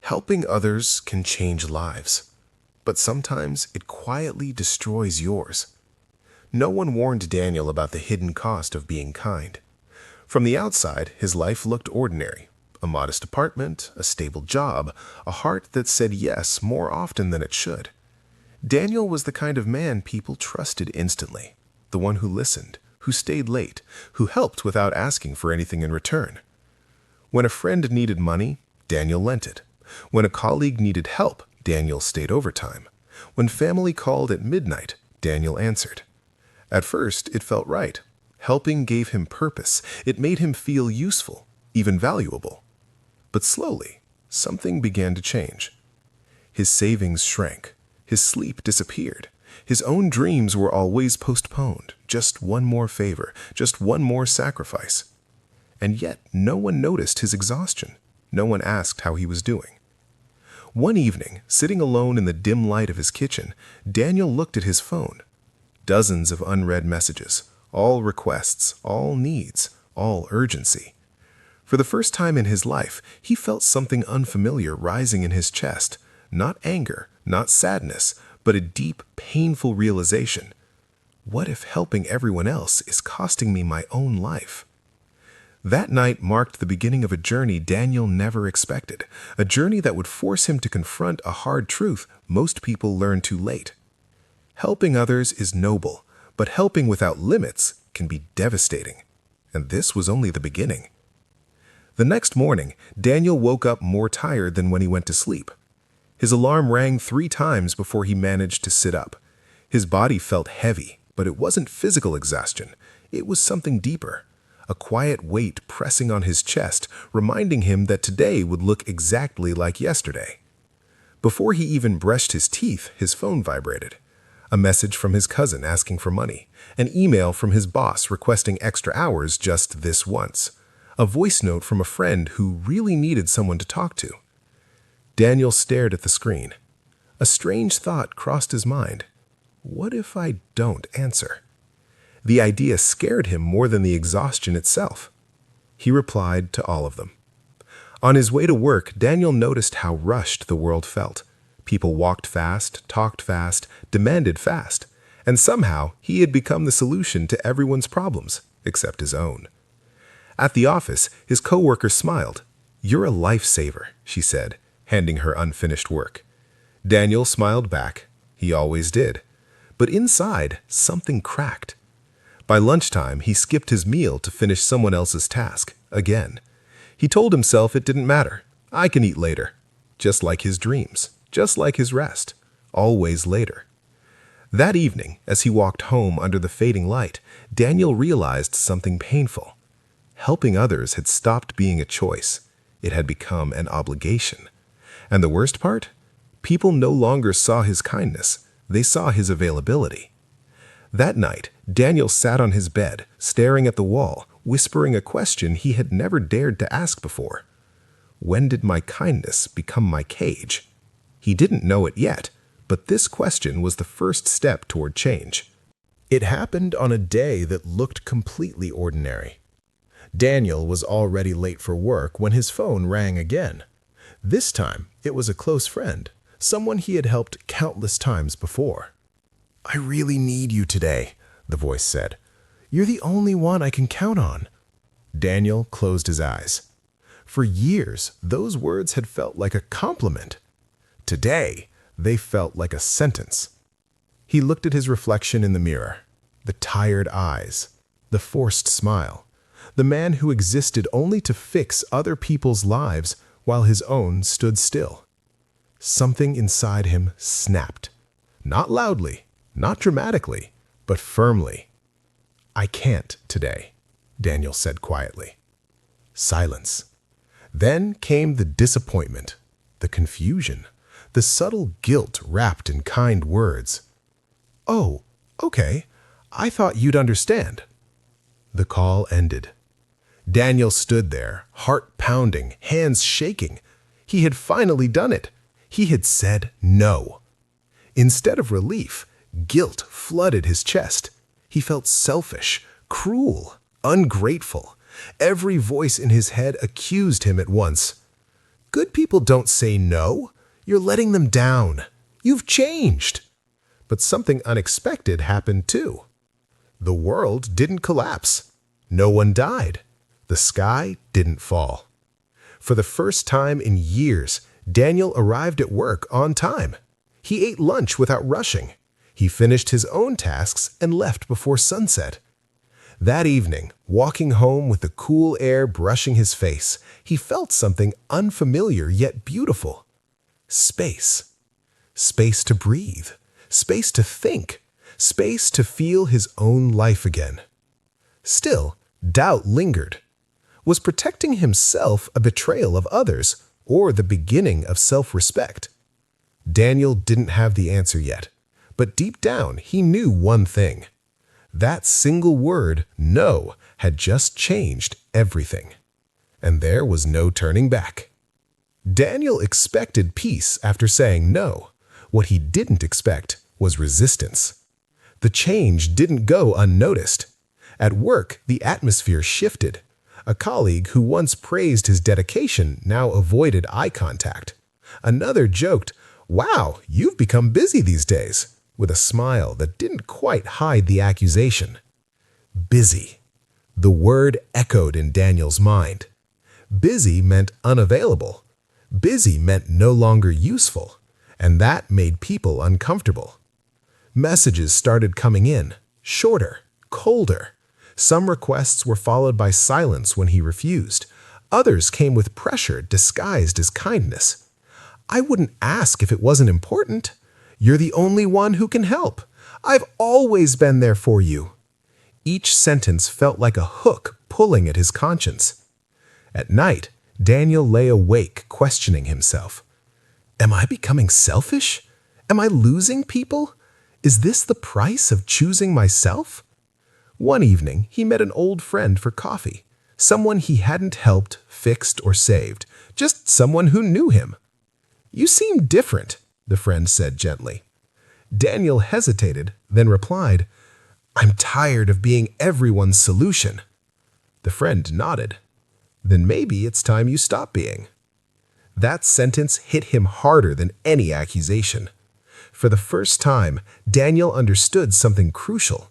Helping others can change lives, but sometimes it quietly destroys yours. No one warned Daniel about the hidden cost of being kind. From the outside, his life looked ordinary. A modest apartment, a stable job, a heart that said yes more often than it should. Daniel was the kind of man people trusted instantly, the one who listened, who stayed late, who helped without asking for anything in return. When a friend needed money, Daniel lent it. When a colleague needed help, Daniel stayed overtime. When family called at midnight, Daniel answered. At first, it felt right. Helping gave him purpose. It made him feel useful, even valuable. But slowly, something began to change. His savings shrank. His sleep disappeared. His own dreams were always postponed. Just one more favor, just one more sacrifice. And yet, no one noticed his exhaustion. No one asked how he was doing. One evening, sitting alone in the dim light of his kitchen, Daniel looked at his phone. Dozens of unread messages, all requests, all needs, all urgency. For the first time in his life, he felt something unfamiliar rising in his chest. Not anger, not sadness, but a deep, painful realization. What if helping everyone else is costing me my own life? That night marked the beginning of a journey Daniel never expected, a journey that would force him to confront a hard truth most people learn too late. Helping others is noble, but helping without limits can be devastating. And this was only the beginning. The next morning, Daniel woke up more tired than when he went to sleep. His alarm rang 3 times before he managed to sit up. His body felt heavy, but it wasn't physical exhaustion. It was something deeper. A quiet weight pressing on his chest, reminding him that today would look exactly like yesterday. Before he even brushed his teeth, his phone vibrated. A message from his cousin asking for money. An email from his boss requesting extra hours just this once. A voice note from a friend who really needed someone to talk to. Daniel stared at the screen. A strange thought crossed his mind. What if I don't answer? The idea scared him more than the exhaustion itself. He replied to all of them. On his way to work, Daniel noticed how rushed the world felt. People walked fast, talked fast, demanded fast, and somehow he had become the solution to everyone's problems, except his own. At the office, his coworker smiled. "You're a lifesaver," she said, handing her unfinished work. Daniel smiled back. He always did. But inside, something cracked. By lunchtime, he skipped his meal to finish someone else's task, again. He told himself it didn't matter. I can eat later. Just like his dreams, just like his rest. Always later. That evening, as he walked home under the fading light, Daniel realized something painful. Helping others had stopped being a choice. It had become an obligation. And the worst part? People no longer saw his kindness. They saw his availability. That night, Daniel sat on his bed, staring at the wall, whispering a question he had never dared to ask before. When did my kindness become my cage? He didn't know it yet, but this question was the first step toward change. It happened on a day that looked completely ordinary. Daniel was already late for work when his phone rang again. This time, it was a close friend, someone he had helped countless times before. "I really need you today," the voice said. "You're the only one I can count on." Daniel closed his eyes. For years, those words had felt like a compliment. Today, they felt like a sentence. He looked at his reflection in the mirror. The tired eyes, the forced smile. The man who existed only to fix other people's lives while his own stood still. Something inside him snapped. Not loudly, not dramatically, but firmly. "I can't today," Daniel said quietly. Silence. Then came the disappointment, the confusion, the subtle guilt wrapped in kind words. "Oh, okay. I thought you'd understand." The call ended. Daniel stood there, heart pounding, hands shaking. He had finally done it. He had said no. Instead of relief, guilt flooded his chest. He felt selfish, cruel, ungrateful. Every voice in his head accused him at once. Good people don't say no. You're letting them down. You've changed. But something unexpected happened too. The world didn't collapse. No one died. The sky didn't fall. For the first time in years, Daniel arrived at work on time. He ate lunch without rushing. He finished his own tasks and left before sunset. That evening, walking home with the cool air brushing his face, he felt something unfamiliar yet beautiful. Space. Space to breathe. Space to think. Space to feel his own life again. Still, doubt lingered. Was protecting himself a betrayal of others or the beginning of self-respect? Daniel didn't have the answer yet, but deep down he knew one thing. That single word, no, had just changed everything. And there was no turning back. Daniel expected peace after saying no. What he didn't expect was resistance. The change didn't go unnoticed. At work, the atmosphere shifted. A colleague who once praised his dedication now avoided eye contact. Another joked, "Wow, you've become busy these days," with a smile that didn't quite hide the accusation. Busy. The word echoed in Daniel's mind. Busy meant unavailable. Busy meant no longer useful, and that made people uncomfortable. Messages started coming in, shorter, colder. Some requests were followed by silence when he refused. Others came with pressure disguised as kindness. "I wouldn't ask if it wasn't important. You're the only one who can help. I've always been there for you." Each sentence felt like a hook pulling at his conscience. At night, Daniel lay awake questioning himself. Am I becoming selfish? Am I losing people? Is this the price of choosing myself? One evening, he met an old friend for coffee. Someone he hadn't helped, fixed, or saved. Just someone who knew him. "You seem different," the friend said gently. Daniel hesitated, then replied, "I'm tired of being everyone's solution." The friend nodded. "Then maybe it's time you stop being." That sentence hit him harder than any accusation. For the first time, Daniel understood something crucial.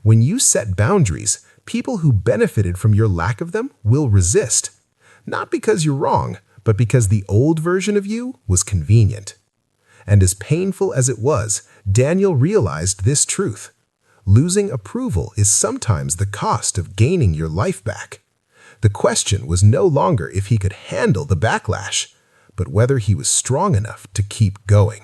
When you set boundaries, people who benefited from your lack of them will resist. Not because you're wrong, but because the old version of you was convenient. And as painful as it was, Daniel realized this truth. Losing approval is sometimes the cost of gaining your life back. The question was no longer if he could handle the backlash, but whether he was strong enough to keep going.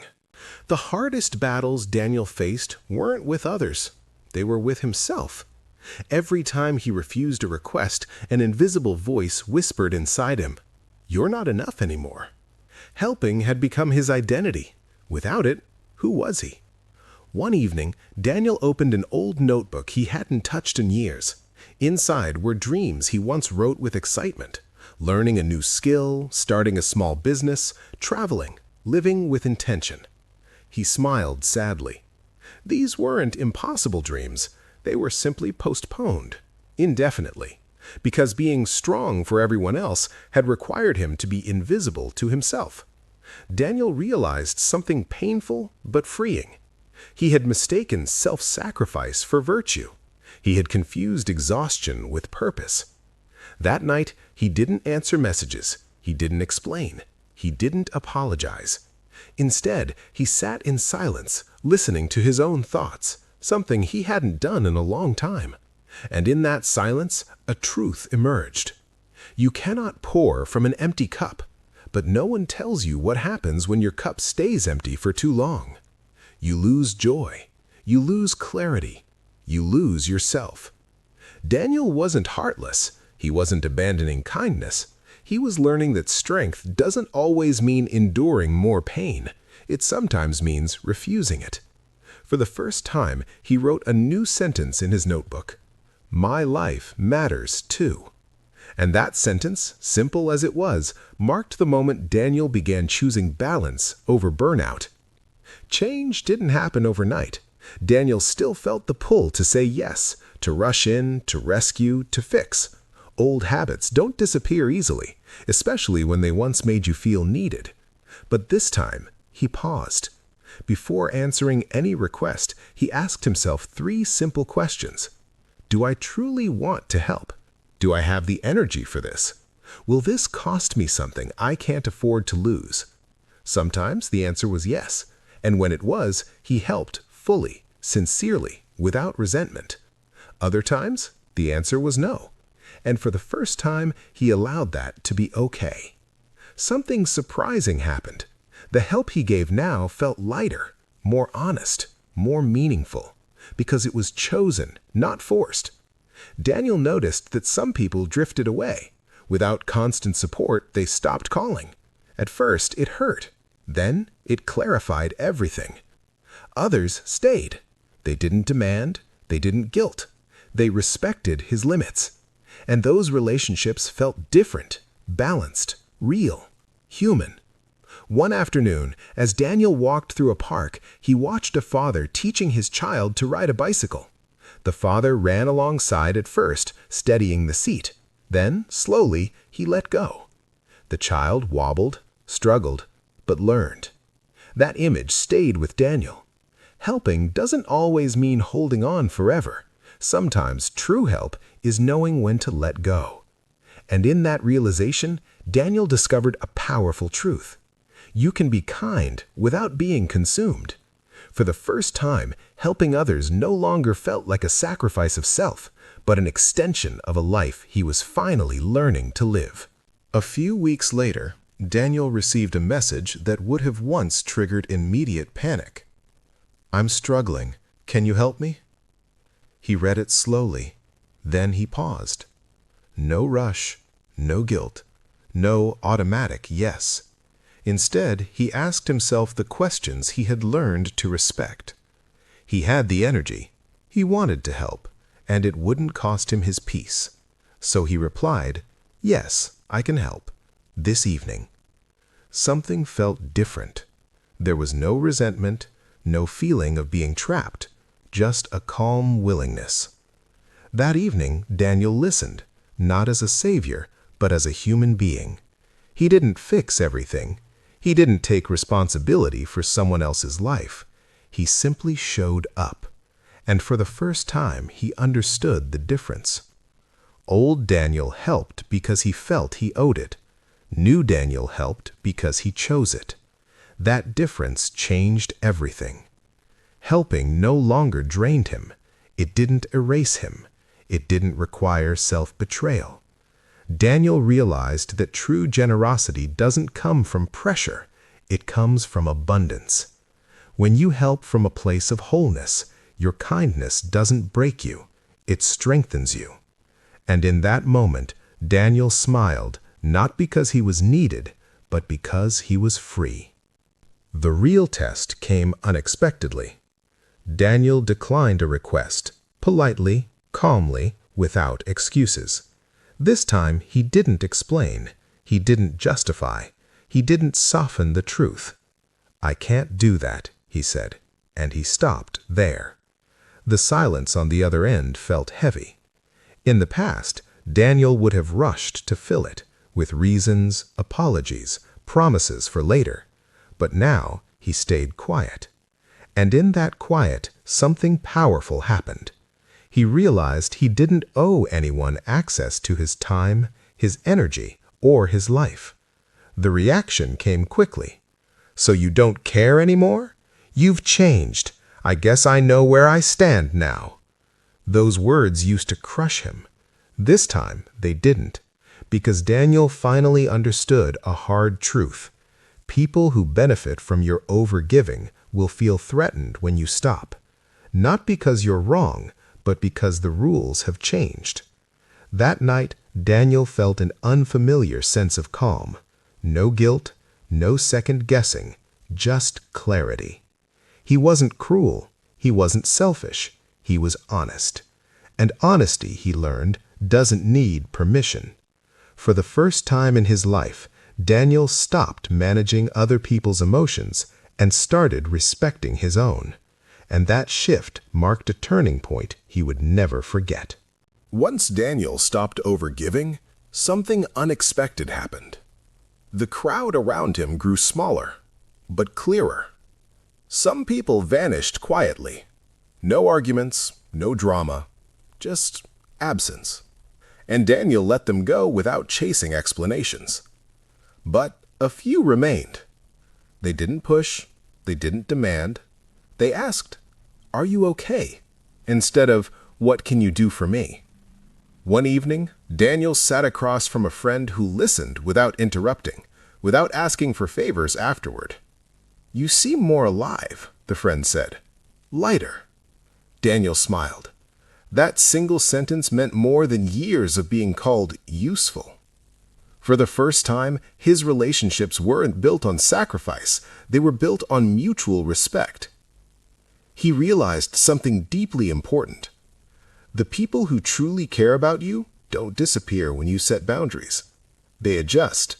The hardest battles Daniel faced weren't with others. They were with himself. Every time he refused a request, an invisible voice whispered inside him, "You're not enough anymore." Helping had become his identity. Without it, who was he? One evening, Daniel opened an old notebook he hadn't touched in years. Inside were dreams he once wrote with excitement. Learning a new skill, starting a small business, traveling, living with intention. He smiled sadly. These weren't impossible dreams. They were simply postponed, indefinitely, because being strong for everyone else had required him to be invisible to himself. Daniel realized something painful but freeing. He had mistaken self-sacrifice for virtue. He had confused exhaustion with purpose. That night, he didn't answer messages. He didn't explain. He didn't apologize. Instead, he sat in silence, listening to his own thoughts, something he hadn't done in a long time. And in that silence, a truth emerged. You cannot pour from an empty cup, but no one tells you what happens when your cup stays empty for too long. You lose joy. You lose clarity. You lose yourself. Daniel wasn't heartless. He wasn't abandoning kindness. He was learning that strength doesn't always mean enduring more pain. It sometimes means refusing it. For the first time, he wrote a new sentence in his notebook. "My life matters too." And that sentence, simple as it was, marked the moment Daniel began choosing balance over burnout. Change didn't happen overnight. Daniel still felt the pull to say yes, to rush in, to rescue, to fix. Old habits don't disappear easily. especially when they once made you feel needed. But this time, he paused. Before answering any request, he asked himself 3 simple questions. Do I truly want to help? Do I have the energy for this? Will this cost me something I can't afford to lose? Sometimes the answer was yes, and when it was, he helped fully, sincerely, without resentment. Other times, the answer was no, and for the first time, he allowed that to be okay. Something surprising happened. The help he gave now felt lighter, more honest, more meaningful, because it was chosen, not forced. Daniel noticed that some people drifted away. Without constant support, they stopped calling. At first, it hurt. Then, it clarified everything. Others stayed. They didn't demand. They didn't guilt. They respected his limits. And those relationships felt different, balanced, real, human. One afternoon, as Daniel walked through a park, he watched a father teaching his child to ride a bicycle. The father ran alongside at first, steadying the seat. Then, slowly, he let go. The child wobbled, struggled, but learned. That image stayed with Daniel. Helping doesn't always mean holding on forever. Sometimes true help is knowing when to let go. And in that realization, Daniel discovered a powerful truth. You can be kind without being consumed. For the first time, helping others no longer felt like a sacrifice of self, but an extension of a life he was finally learning to live. A few weeks later, Daniel received a message that would have once triggered immediate panic. "I'm struggling. Can you help me?" He read it slowly. Then he paused. No rush, no guilt, no automatic yes. Instead, he asked himself the questions he had learned to respect. He had the energy. He wanted to help, and it wouldn't cost him his peace. So he replied, "Yes, I can help. This evening." Something felt different. There was no resentment, no feeling of being trapped, just a calm willingness. That evening, Daniel listened, not as a savior, but as a human being. He didn't fix everything. He didn't take responsibility for someone else's life. He simply showed up. And for the first time, he understood the difference. Old Daniel helped because he felt he owed it. New Daniel helped because he chose it. That difference changed everything. Helping no longer drained him. It didn't erase him. It didn't require self-betrayal. Daniel realized that true generosity doesn't come from pressure. It comes from abundance. When you help from a place of wholeness, your kindness doesn't break you. It strengthens you. And in that moment, Daniel smiled, not because he was needed, but because he was free. The real test came unexpectedly. Daniel declined a request, politely, calmly, without excuses. This time, he didn't explain. He didn't justify. He didn't soften the truth. "I can't do that," he said, and he stopped there. The silence on the other end felt heavy. In the past, Daniel would have rushed to fill it, with reasons, apologies, promises for later. But now, he stayed quiet. And in that quiet, something powerful happened. He realized he didn't owe anyone access to his time, his energy, or his life. The reaction came quickly. "So you don't care anymore? You've changed. I guess I know where I stand now." Those words used to crush him. This time, they didn't, because Daniel finally understood a hard truth. People who benefit from your overgiving will feel threatened when you stop. Not because you're wrong, but because the rules have changed. That night, Daniel felt an unfamiliar sense of calm. No guilt, no second guessing, just clarity. He wasn't cruel. He wasn't selfish. He was honest. And honesty, he learned, doesn't need permission. For the first time in his life, Daniel stopped managing other people's emotions and started respecting his own. And that shift marked a turning point he would never forget. Once Daniel stopped overgiving, something unexpected happened. The crowd around him grew smaller, but clearer. Some people vanished quietly. No arguments, no drama, just absence. And Daniel let them go without chasing explanations. But a few remained. They didn't push, they didn't demand. They asked, "Are you okay?" instead of, "What can you do for me?" One evening, Daniel sat across from a friend who listened without interrupting, without asking for favors afterward. "You seem more alive," the friend said. "Lighter." Daniel smiled. That single sentence meant more than years of being called useful. For the first time, his relationships weren't built on sacrifice, they were built on mutual respect. He realized something deeply important. The people who truly care about you don't disappear when you set boundaries. They adjust.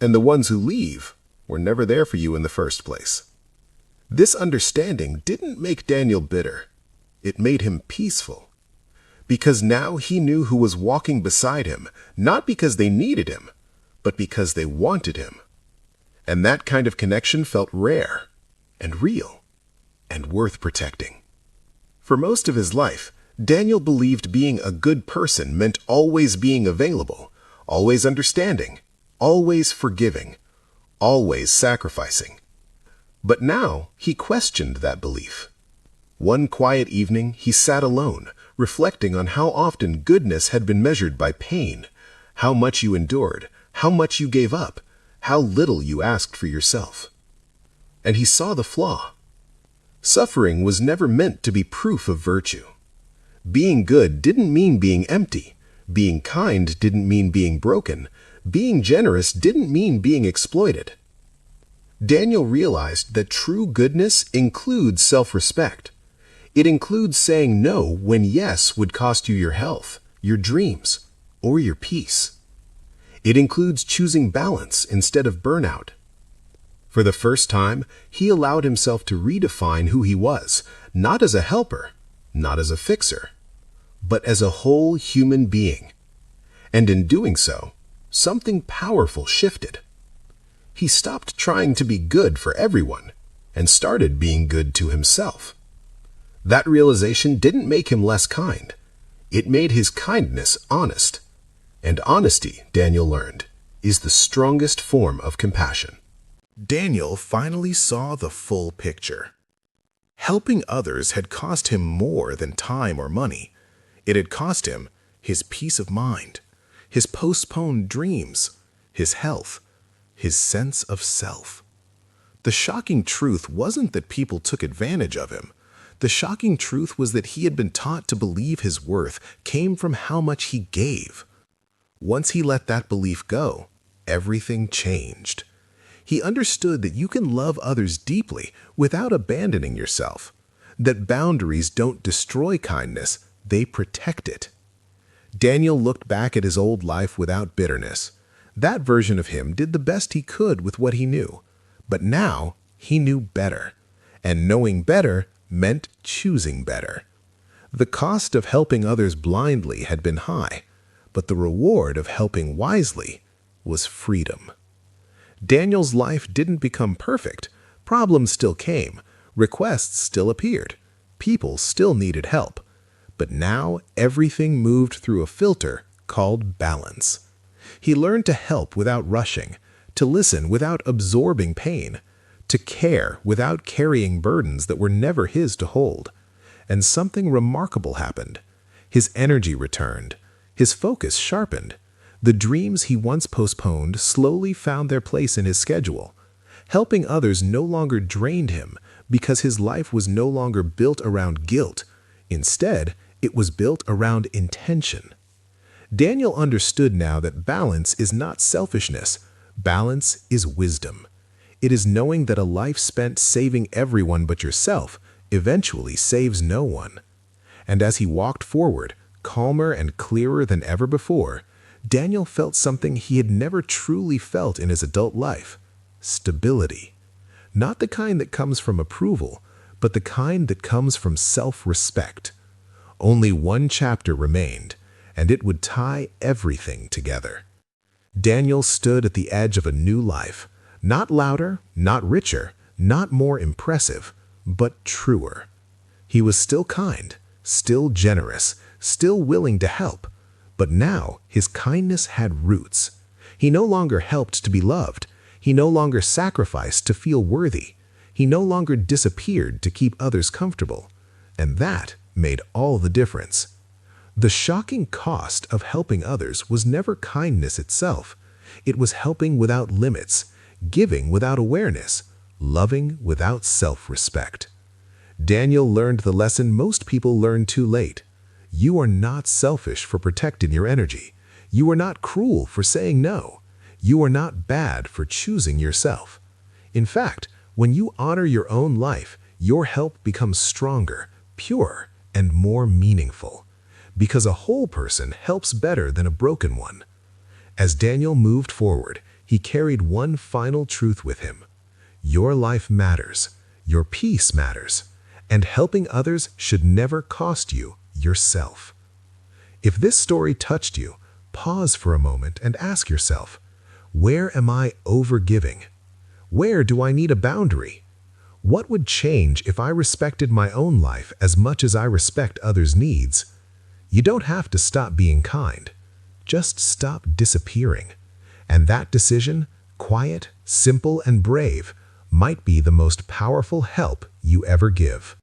And the ones who leave were never there for you in the first place. This understanding didn't make Daniel bitter. It made him peaceful. Because now he knew who was walking beside him, not because they needed him, but because they wanted him. And that kind of connection felt rare and real and worth protecting. For most of his life, Daniel believed being a good person meant always being available, always understanding, always forgiving, always sacrificing. But now he questioned that belief. One quiet evening, he sat alone, reflecting on how often goodness had been measured by pain, how much you endured, how much you gave up, how little you asked for yourself. And he saw the flaw. Suffering was never meant to be proof of virtue. Being good didn't mean being empty. Being kind didn't mean being broken. Being generous didn't mean being exploited. Daniel realized that true goodness includes self-respect. It includes saying no when yes would cost you your health, your dreams, or your peace. It includes choosing balance instead of burnout. For the first time, he allowed himself to redefine who he was, not as a helper, not as a fixer, but as a whole human being. And in doing so, something powerful shifted. He stopped trying to be good for everyone and started being good to himself. That realization didn't make him less kind. It made his kindness honest. And honesty, Daniel learned, is the strongest form of compassion. Daniel finally saw the full picture. Helping others had cost him more than time or money. It had cost him his peace of mind, his postponed dreams, his health, his sense of self. The shocking truth wasn't that people took advantage of him. The shocking truth was that he had been taught to believe his worth came from how much he gave. Once he let that belief go, everything changed. He understood that you can love others deeply without abandoning yourself, that boundaries don't destroy kindness, they protect it. Daniel looked back at his old life without bitterness. That version of him did the best he could with what he knew, but now he knew better, and knowing better meant choosing better. The cost of helping others blindly had been high, but the reward of helping wisely was freedom. Daniel's life didn't become perfect. Problems still came. Requests still appeared. People still needed help. But now everything moved through a filter called balance. He learned to help without rushing, to listen without absorbing pain, to care without carrying burdens that were never his to hold. And something remarkable happened. His energy returned. His focus sharpened. The dreams he once postponed slowly found their place in his schedule. Helping others no longer drained him because his life was no longer built around guilt. Instead, it was built around intention. Daniel understood now that balance is not selfishness. Balance is wisdom. It is knowing that a life spent saving everyone but yourself eventually saves no one. And as he walked forward, calmer and clearer than ever before, Daniel felt something he had never truly felt in his adult life: stability. Not the kind that comes from approval, but the kind that comes from self-respect. Only one chapter remained, and it would tie everything together. Daniel stood at the edge of a new life, not louder, not richer, not more impressive, but truer. He was still kind, still generous, still willing to help, but now his kindness had roots. He no longer helped to be loved. He no longer sacrificed to feel worthy. He no longer disappeared to keep others comfortable. And that made all the difference. The shocking cost of helping others was never kindness itself. It was helping without limits, giving without awareness, loving without self-respect. Daniel learned the lesson most people learn too late. You are not selfish for protecting your energy. You are not cruel for saying no. You are not bad for choosing yourself. In fact, when you honor your own life, your help becomes stronger, purer, and more meaningful. Because a whole person helps better than a broken one. As Daniel moved forward, he carried one final truth with him. Your life matters, your peace matters, and helping others should never cost you yourself. If this story touched you, pause for a moment and ask yourself, where am I overgiving? Where do I need a boundary? What would change if I respected my own life as much as I respect others' needs? You don't have to stop being kind. Just stop disappearing. And that decision, quiet, simple, and brave, might be the most powerful help you ever give.